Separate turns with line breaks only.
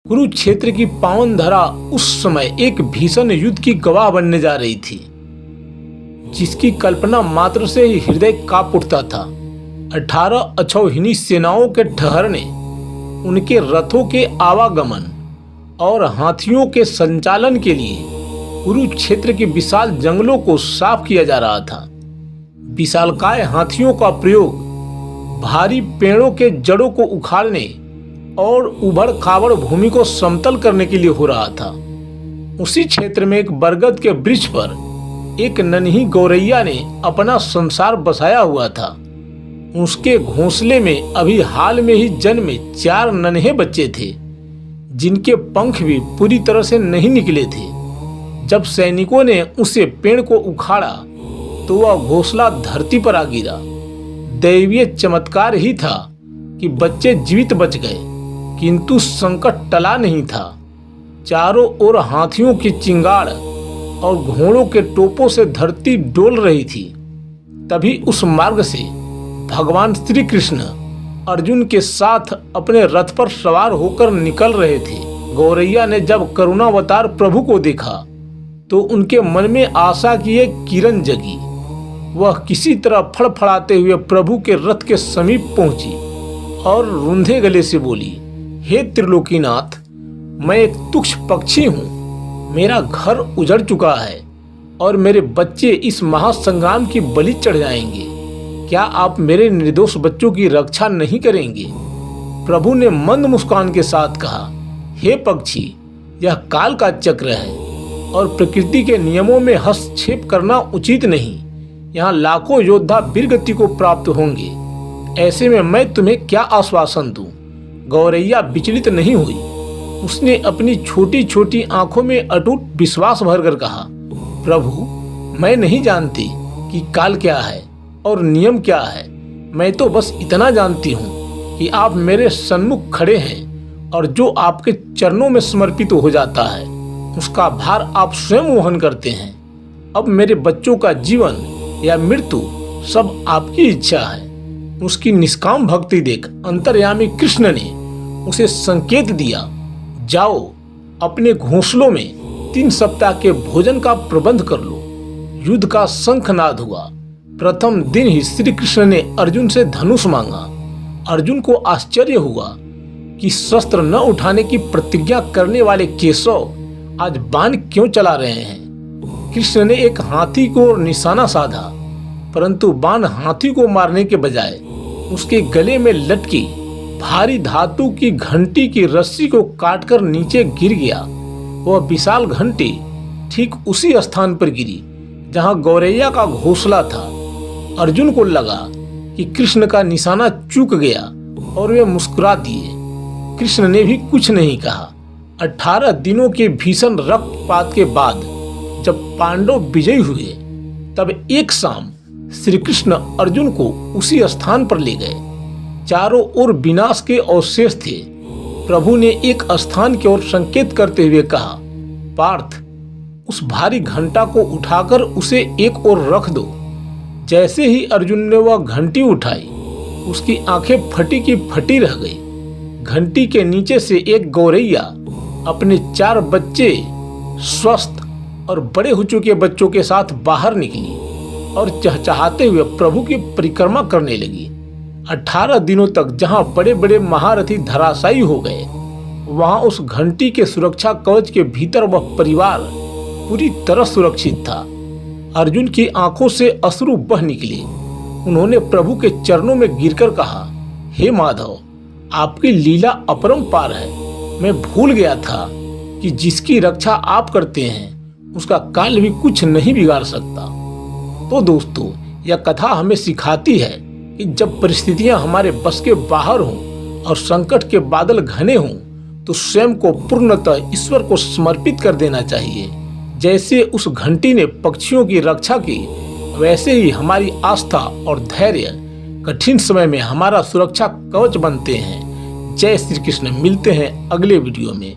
कुरुक्षेत्र की पावन धरा उस समय एक भीषण युद्ध की गवाह बनने जा रही थी, जिसकी कल्पना मात्र से ही हृदय कांप उठता था। 18 अक्षौहिणी सेनाओं के ठहरने, उनके रथों के आवागमन और हाथियों के संचालन के लिए कुरुक्षेत्र के विशाल जंगलों को साफ किया जा रहा था। विशालकाय हाथियों का प्रयोग भारी पेड़ों के जड़ों को उखाड़ने और उबड़ खाबड़ भूमि को समतल करने के लिए हो रहा था। उसी क्षेत्र में एक बरगद के वृक्ष पर एक नन्ही गौरैया ने अपना संसार बसाया हुआ था। उसके घोंसले में अभी हाल में ही जन्मे 4 नन्हे बच्चे थे, जिनके पंख भी पूरी तरह से नहीं निकले थे। जब सैनिकों ने उसे पेड़ को उखाड़ा तो वह घोंसला धरती पर आ गिरा। दैवीय चमत्कार ही था कि बच्चे जीवित बच गए, किंतु संकट टला नहीं था। चारों ओर हाथियों की चिंगाड़ और घोड़ों के टोपों से धरती डोल रही थी। तभी उस मार्ग से भगवान श्री कृष्ण अर्जुन के साथ अपने रथ पर सवार होकर निकल रहे थे। गौरैया ने जब करुणावतार प्रभु को देखा तो उनके मन में आशा की एक किरण जगी। वह किसी तरह फड़फड़ाते हुए प्रभु के रथ के समीप पहुंची और रुंधे गले से बोली, हे त्रिलोकीनाथ, मैं एक तुच्छ पक्षी हूँ। मेरा घर उजड़ चुका है और मेरे बच्चे इस महासंग्राम की बलि चढ़ जाएंगे। क्या आप मेरे निर्दोष बच्चों की रक्षा नहीं करेंगे? प्रभु ने मंद मुस्कान के साथ कहा, हे पक्षी, यह काल का चक्र है और प्रकृति के नियमों में हस्तक्षेप करना उचित नहीं। यहाँ लाखों योद्धा वीरगति को प्राप्त होंगे। ऐसे में मैं तुम्हें क्या आश्वासन दूं? गौरैया विचलित नहीं हुई। उसने अपनी छोटी छोटी आंखों में अटूट विश्वास भरकर कहा, प्रभु, मैं नहीं जानती कि काल क्या है और नियम क्या है। मैं तो बस इतना जानती हूँ कि आप मेरे सन्मुख खड़े हैं और जो आपके चरणों में समर्पित हो जाता है उसका भार आप स्वयं वहन करते हैं। अब मेरे बच्चों का जीवन या मृत्यु सब आपकी इच्छा है। उसकी निष्काम भक्ति देख अंतर्यामी कृष्ण ने उसे संकेत दिया, जाओ अपने घोंसलों में 3 सप्ताह के भोजन का प्रबंध कर लो। युद्ध का शंखनाद हुआ। प्रथम दिन ही श्री कृष्ण ने अर्जुन से धनुष मांगा। अर्जुन को आश्चर्य हुआ कि शस्त्र न उठाने की प्रतिज्ञा करने वाले केशव आज बाण क्यों चला रहे हैं। कृष्ण ने एक हाथी को निशाना साधा, परंतु बाण हाथी को मारने के बजाय उसके गले में लटकी भारी धातु की घंटी की रस्सी को काटकर नीचे गिर गया। वह विशाल घंटी ठीक उसी स्थान पर गिरी जहां गौरैया का घोंसला था। अर्जुन को लगा कि कृष्ण का निशाना चूक गया और वे मुस्कुरा दिए। कृष्ण ने भी कुछ नहीं कहा। 18 दिनों के भीषण रक्तपात के बाद जब पांडव विजयी हुए, तब एक शाम श्री कृष्ण अर्जुन को उसी स्थान पर ले गए। चारों ओर विनाश के अवशेष थे। प्रभु ने एक स्थान की ओर संकेत करते हुए कहा, पार्थ, उस भारी घंटा को उठाकर उसे एक ओर रख दो। जैसे ही अर्जुन ने वह घंटी उठाई, उसकी आंखें फटी की फटी रह गई। घंटी के नीचे से एक गौरैया अपने 4 बच्चे स्वस्थ और बड़े हो चुके बच्चों के साथ बाहर निकली और चहचहाते हुए प्रभु की परिक्रमा करने लगी। 18 दिनों तक जहां बड़े बड़े महारथी धराशायी हो गए, वहां उस घंटी के सुरक्षा कवच के भीतर वह परिवार पूरी तरह सुरक्षित था। अर्जुन की आंखों से अश्रु बह निकले। उन्होंने प्रभु के चरणों में गिरकर कहा, हे माधव, आपकी लीला अपरंपार है। मैं भूल गया था कि जिसकी रक्षा आप करते हैं उसका काल भी कुछ नहीं बिगाड़ सकता। तो दोस्तों, यह कथा हमें सिखाती है कि जब परिस्थितियां हमारे बस के बाहर हों और संकट के बादल घने हों, तो स्वयं को पूर्णतः ईश्वर को समर्पित कर देना चाहिए। जैसे उस घंटी ने पक्षियों की रक्षा की, वैसे ही हमारी आस्था और धैर्य कठिन समय में हमारा सुरक्षा कवच बनते हैं। जय श्री कृष्ण। मिलते हैं अगले वीडियो में।